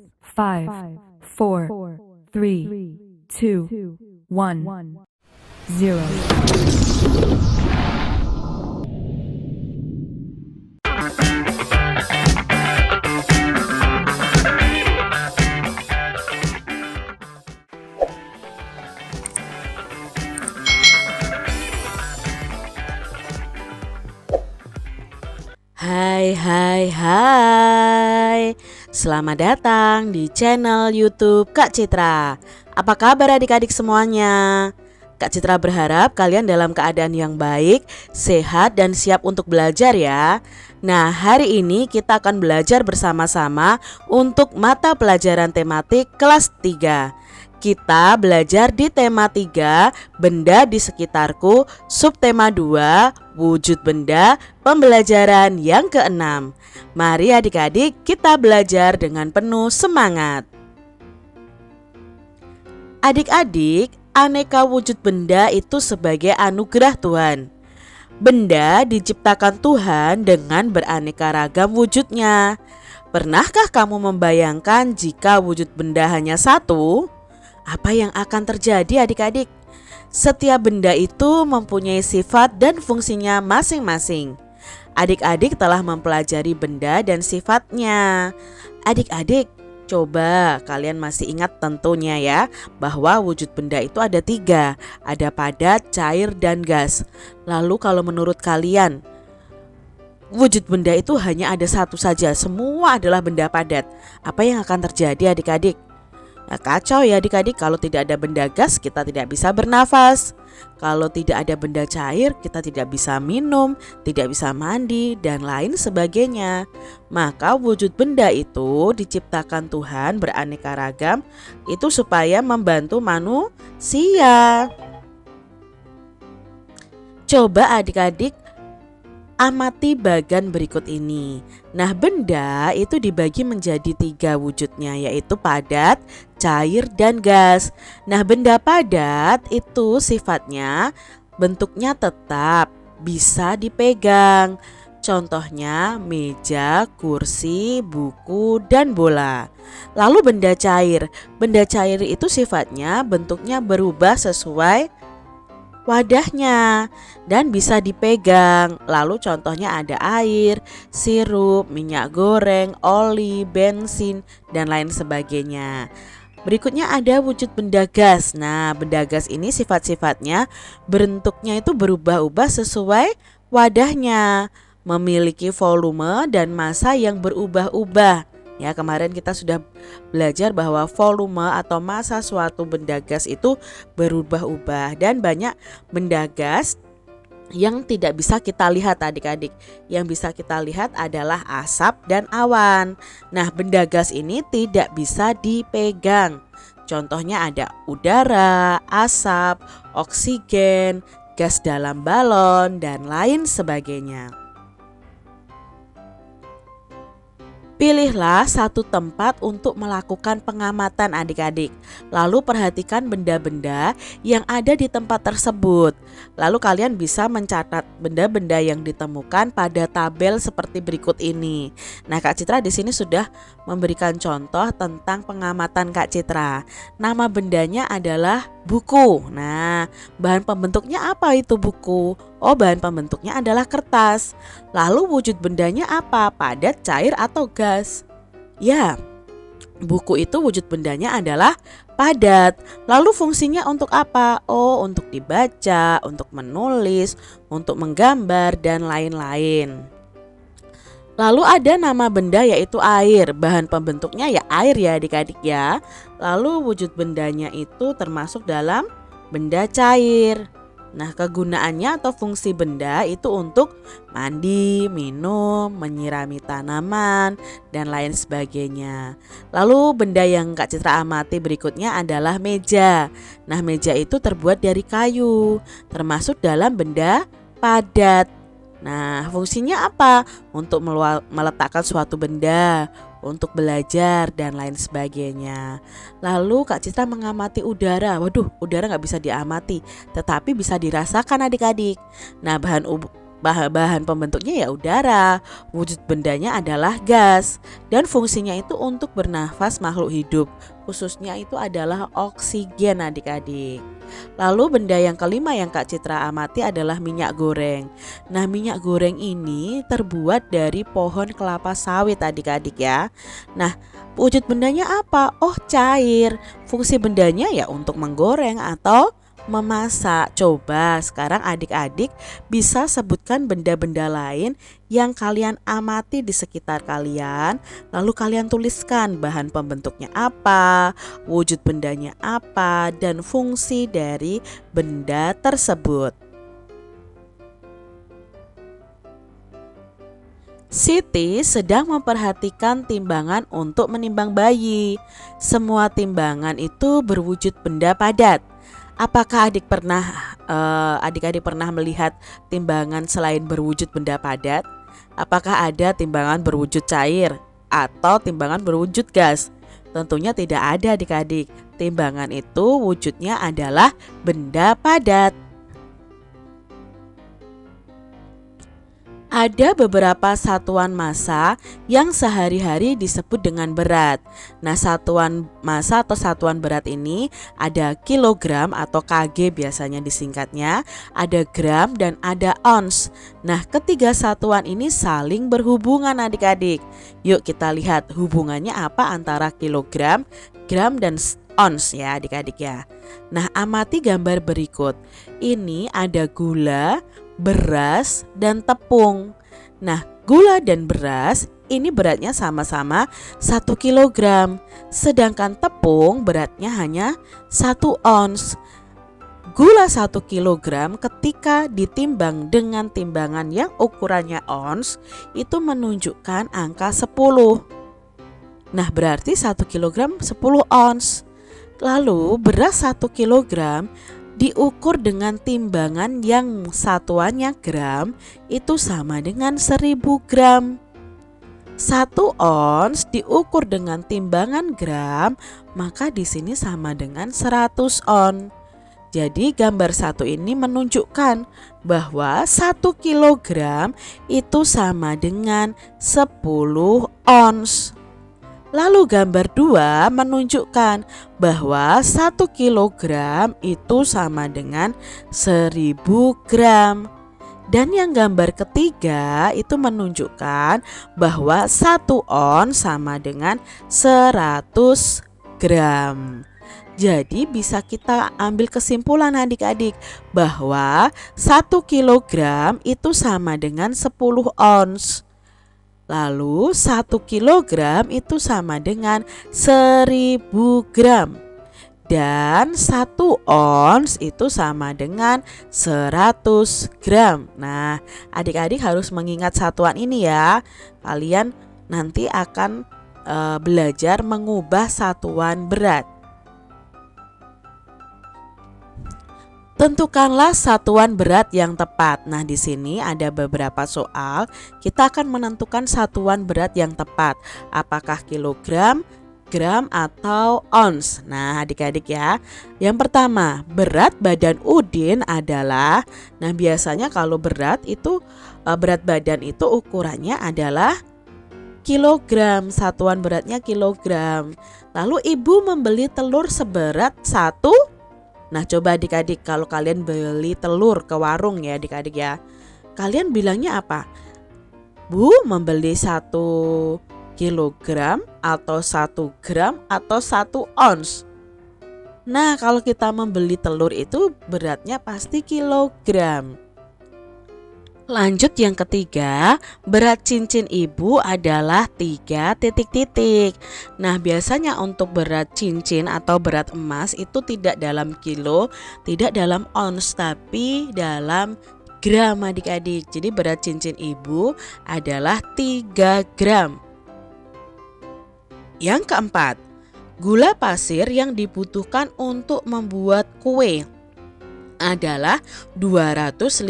5, 4, 3, 2, 1, 0. Hai. Selamat datang di channel YouTube Kak Citra. Apa kabar adik-adik semuanya? Kak Citra berharap kalian dalam keadaan yang baik, sehat dan siap untuk belajar ya. Nah, hari ini kita akan belajar bersama-sama untuk mata pelajaran tematik kelas 3. Kita belajar di tema 3, benda di sekitarku, subtema 2, wujud benda, pembelajaran yang ke-6. Mari adik-adik kita belajar dengan penuh semangat. Adik-adik, aneka wujud benda itu sebagai anugerah Tuhan. Benda diciptakan Tuhan dengan beraneka ragam wujudnya. Pernahkah kamu membayangkan jika wujud benda hanya satu? Apa yang akan terjadi adik-adik? Setiap benda itu mempunyai sifat dan fungsinya masing-masing. Adik-adik telah mempelajari benda dan sifatnya. Adik-adik, coba kalian masih ingat tentunya ya, bahwa wujud benda itu ada 3. Ada padat, cair, dan gas. Lalu kalau menurut kalian, wujud benda itu hanya ada satu saja, semua adalah benda padat. Apa yang akan terjadi adik-adik? Nah, kacau ya adik-adik, kalau tidak ada benda gas kita tidak bisa bernafas. Kalau tidak ada benda cair kita tidak bisa minum, tidak bisa mandi dan lain sebagainya. Maka wujud benda itu diciptakan Tuhan beraneka ragam itu supaya membantu manusia. Coba adik-adik amati bagan berikut ini. Nah, benda itu dibagi menjadi 3 wujudnya, yaitu padat, cair, dan gas. Nah, benda padat itu sifatnya bentuknya tetap, bisa dipegang. Contohnya meja, kursi, buku, dan bola. Lalu benda cair itu sifatnya bentuknya berubah sesuai wadahnya dan bisa dipegang. Lalu contohnya ada air, sirup, minyak goreng, oli, bensin, dan lain sebagainya. Berikutnya ada wujud benda gas. Nah, benda gas ini sifat-sifatnya bentuknya itu berubah-ubah sesuai wadahnya, memiliki volume dan massa yang berubah-ubah. Ya, kemarin kita sudah belajar bahwa volume atau massa suatu benda gas itu berubah-ubah, dan banyak benda gas yang tidak bisa kita lihat adik-adik. Yang bisa kita lihat adalah asap dan awan. Nah, benda gas ini tidak bisa dipegang. Contohnya ada udara, asap, oksigen, gas dalam balon, dan lain sebagainya. Pilihlah satu tempat untuk melakukan pengamatan adik-adik. Lalu perhatikan benda-benda yang ada di tempat tersebut. Lalu kalian bisa mencatat benda-benda yang ditemukan pada tabel seperti berikut ini. Nah, Kak Citra di sini sudah memberikan contoh tentang pengamatan Kak Citra. Nama bendanya adalah buku. Nah, bahan pembentuknya apa itu buku? Oh, bahan pembentuknya adalah kertas. Lalu wujud bendanya apa? Padat, cair, atau gas? Ya, buku itu wujud bendanya adalah padat. Lalu fungsinya untuk apa? Oh, untuk dibaca, untuk menulis, untuk menggambar, dan lain-lain. Lalu ada nama benda yaitu air. Bahan pembentuknya ya air ya adik-adik ya. Lalu wujud bendanya itu termasuk dalam benda cair. Nah, kegunaannya atau fungsi benda itu untuk mandi, minum, menyirami tanaman, dan lain sebagainya. Lalu benda yang Kak Citra amati berikutnya adalah meja. Nah, meja itu terbuat dari kayu, termasuk dalam benda padat. Nah, fungsinya apa? Untuk meletakkan suatu benda, untuk belajar, dan lain sebagainya. Lalu Kak Citra mengamati udara. Waduh, udara nggak bisa diamati, tetapi bisa dirasakan adik-adik. Nah, bahan pembentuknya ya udara, wujud bendanya adalah gas, dan fungsinya itu untuk bernafas makhluk hidup, khususnya itu adalah oksigen adik-adik. Lalu benda yang kelima yang Kak Citra amati adalah minyak goreng. Nah, minyak goreng ini terbuat dari pohon kelapa sawit adik-adik ya. Nah, wujud bendanya apa? Oh, cair. Fungsi bendanya ya untuk menggoreng atau memasak. Coba sekarang adik-adik bisa sebutkan benda-benda lain yang kalian amati di sekitar kalian. Lalu kalian tuliskan bahan pembentuknya apa, wujud bendanya apa, dan fungsi dari benda tersebut. Siti sedang memperhatikan timbangan untuk menimbang bayi. Semua timbangan itu berwujud benda padat. Apakah adik-adik pernah melihat timbangan selain berwujud benda padat? Apakah ada timbangan berwujud cair atau timbangan berwujud gas? Tentunya tidak ada adik-adik. Timbangan itu wujudnya adalah benda padat. Ada beberapa satuan massa yang sehari-hari disebut dengan berat. Nah, satuan massa atau satuan berat ini ada kilogram atau kg biasanya disingkatnya, ada gram dan ada ons. Nah, ketiga satuan ini saling berhubungan adik-adik. Yuk kita lihat hubungannya apa antara kilogram, gram dan ons ya adik-adik ya. Nah, amati gambar berikut. Ini ada gula, beras, dan tepung. Nah, gula dan beras ini beratnya sama-sama 1 kilogram, sedangkan tepung beratnya hanya 1 ons. Gula 1 kilogram ketika ditimbang dengan timbangan yang ukurannya ons itu menunjukkan angka 10. Nah, berarti 1 kilogram 10 ons. Lalu beras 1 kilogram diukur dengan timbangan yang satuannya gram itu sama dengan 1000 gram. 1 ons diukur dengan timbangan gram, maka di sini sama dengan 100 on. Jadi gambar satu ini menunjukkan bahwa 1 kilogram itu sama dengan 10 ons. Lalu gambar 2 menunjukkan bahwa 1 kilogram itu sama dengan 1000 gram. Dan yang gambar ketiga itu menunjukkan bahwa 1 ons sama dengan 100 gram. Jadi bisa kita ambil kesimpulan adik-adik bahwa 1 kilogram itu sama dengan 10 ons. Lalu 1 kilogram itu sama dengan 1000 gram. Dan 1 ons itu sama dengan 100 gram. Nah, adik-adik harus mengingat satuan ini ya. Kalian nanti akan belajar mengubah satuan berat. Tentukanlah satuan berat yang tepat. Nah, di sini ada beberapa soal. Kita akan menentukan satuan berat yang tepat. Apakah kilogram, gram, atau ons? Nah, adik-adik ya. Yang pertama, berat badan Udin adalah, nah biasanya kalau berat badan itu ukurannya adalah kilogram. Satuan beratnya kilogram. Lalu ibu membeli telur seberat 1. Nah, coba adik-adik kalau kalian beli telur ke warung ya adik-adik ya, kalian bilangnya apa? Bu membeli 1 kilogram atau 1 gram atau 1 ons? Nah, kalau kita membeli telur itu beratnya pasti kilogram. Lanjut yang ketiga, berat cincin ibu adalah 3 titik-titik. Nah, biasanya untuk berat cincin atau berat emas itu tidak dalam kilo, tidak dalam ons, tapi dalam gram adik-adik. Jadi berat cincin ibu adalah 3 gram. Yang keempat, gula pasir yang dibutuhkan untuk membuat kue adalah 250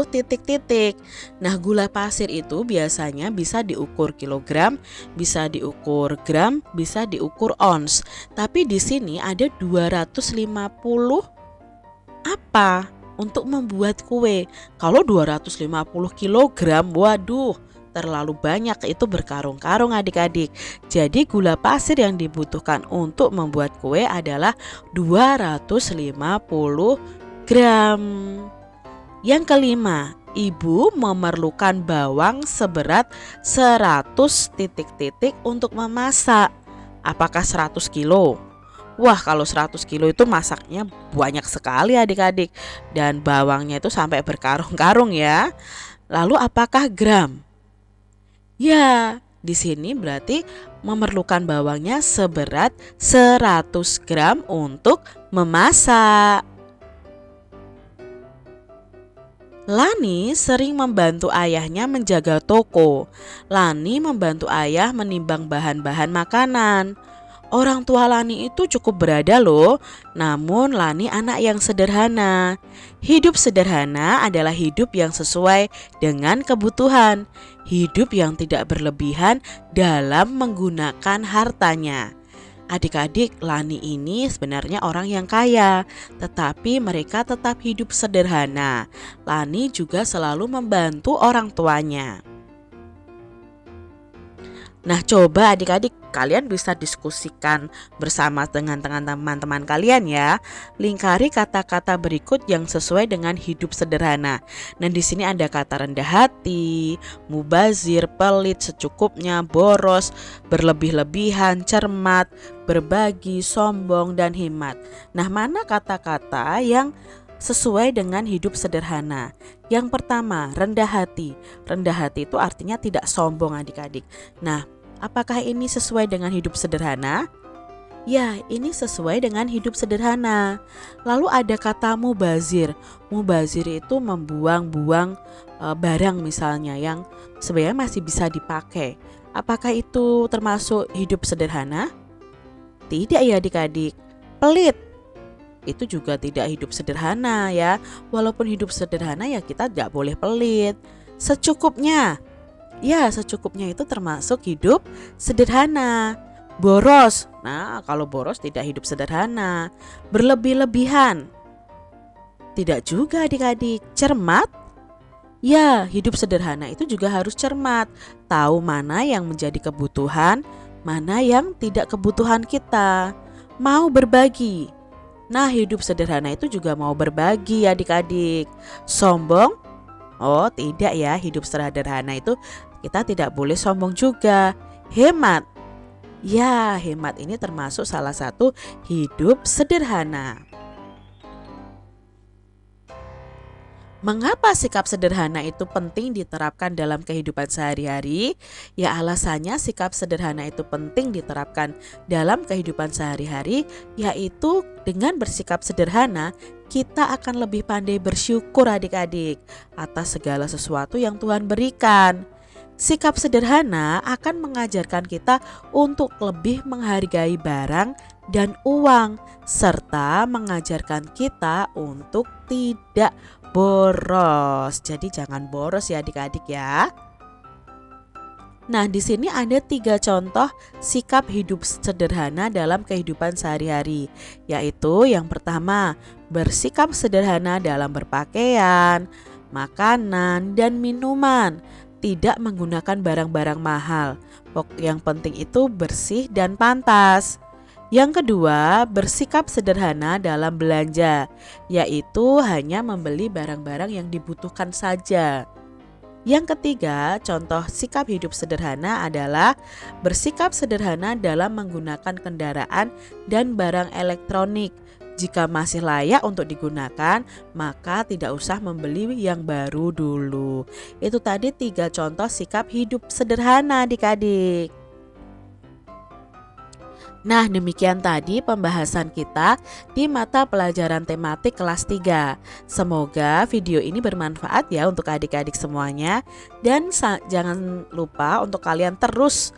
titik-titik. Nah, gula pasir itu biasanya bisa diukur kilogram, bisa diukur gram, bisa diukur ons. Tapi di sini ada 250 apa? untuk membuat kue. Kalau 250 kg, waduh, terlalu banyak, itu berkarung-karung adik-adik. Jadi gula pasir yang dibutuhkan untuk membuat kue adalah 250 gram. Yang kelima, ibu memerlukan bawang seberat 100 titik-titik untuk memasak. Apakah 100 kilo? Wah, kalau 100 kilo itu masaknya banyak sekali adik-adik. Dan bawangnya itu sampai berkarung-karung ya. Lalu apakah gram? Ya, di sini berarti memerlukan bawangnya seberat 100 gram untuk memasak. Lani sering membantu ayahnya menjaga toko. Lani membantu ayah menimbang bahan-bahan makanan. Orang tua Lani itu cukup berada loh, namun Lani anak yang sederhana. Hidup sederhana adalah hidup yang sesuai dengan kebutuhan. Hidup yang tidak berlebihan dalam menggunakan hartanya. Adik-adik, Lani ini sebenarnya orang yang kaya, tetapi mereka tetap hidup sederhana. Lani juga selalu membantu orang tuanya. Nah, coba adik-adik kalian bisa diskusikan bersama dengan teman-teman kalian ya. Lingkari kata-kata berikut yang sesuai dengan hidup sederhana. Nah, di sini ada kata rendah hati, mubazir, pelit, secukupnya, boros, berlebih-lebihan, cermat, berbagi, sombong, dan hemat. Nah, mana kata-kata yang sesuai dengan hidup sederhana? Yang pertama, rendah hati. Rendah hati itu artinya tidak sombong adik-adik. Nah, apakah ini sesuai dengan hidup sederhana? Ya, ini sesuai dengan hidup sederhana. Lalu ada kata mubazir. Mubazir itu membuang-buang barang misalnya yang sebenarnya masih bisa dipakai. Apakah itu termasuk hidup sederhana? Tidak ya adik-adik. Pelit itu juga tidak hidup sederhana ya. Walaupun hidup sederhana ya kita tidak boleh pelit. Secukupnya. Ya, secukupnya itu termasuk hidup sederhana. Boros. Nah, kalau boros tidak hidup sederhana. Berlebih-lebihan. Tidak juga adik-adik. Cermat. Ya, hidup sederhana itu juga harus cermat. Tahu mana yang menjadi kebutuhan, mana yang tidak kebutuhan kita. Mau berbagi. Nah, hidup sederhana itu juga mau berbagi adik-adik. Sombong? Oh, tidak ya, hidup sederhana itu kita tidak boleh sombong juga. Hemat. Ya, hemat ini termasuk salah satu hidup sederhana. Mengapa sikap sederhana itu penting diterapkan dalam kehidupan sehari-hari? Ya, alasannya sikap sederhana itu penting diterapkan dalam kehidupan sehari-hari, yaitu dengan bersikap sederhana kita akan lebih pandai bersyukur adik-adik atas segala sesuatu yang Tuhan berikan. Sikap sederhana akan mengajarkan kita untuk lebih menghargai barang dan uang, serta mengajarkan kita untuk tidak boros. Jadi jangan boros ya adik-adik ya. Nah, di sini ada 3 contoh sikap hidup sederhana dalam kehidupan sehari-hari, yaitu yang pertama, bersikap sederhana dalam berpakaian, makanan, dan minuman. Tidak menggunakan barang-barang mahal. Yang penting itu bersih dan pantas. Yang kedua, bersikap sederhana dalam belanja, yaitu hanya membeli barang-barang yang dibutuhkan saja. Yang ketiga, contoh sikap hidup sederhana adalah bersikap sederhana dalam menggunakan kendaraan dan barang elektronik. Jika masih layak untuk digunakan, maka tidak usah membeli yang baru dulu. Itu tadi 3 contoh sikap hidup sederhana adik-adik. Nah, demikian tadi pembahasan kita di mata pelajaran tematik kelas 3. Semoga video ini bermanfaat ya untuk adik-adik semuanya. Dan jangan lupa untuk kalian terus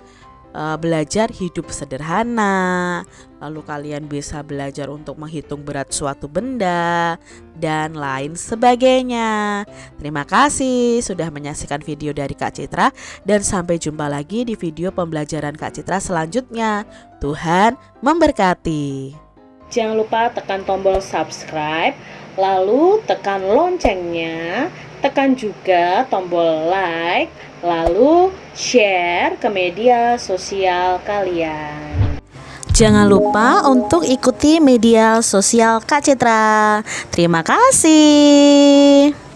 belajar hidup sederhana. Lalu kalian bisa belajar untuk menghitung berat suatu benda dan lain sebagainya. Terima kasih sudah menyaksikan video dari Kak Citra, dan sampai jumpa lagi di video pembelajaran Kak Citra selanjutnya. Tuhan memberkati. Jangan lupa tekan tombol subscribe, lalu tekan loncengnya, tekan juga tombol like, lalu share ke media sosial kalian. Jangan lupa untuk ikuti media sosial Kak Citra. Terima kasih.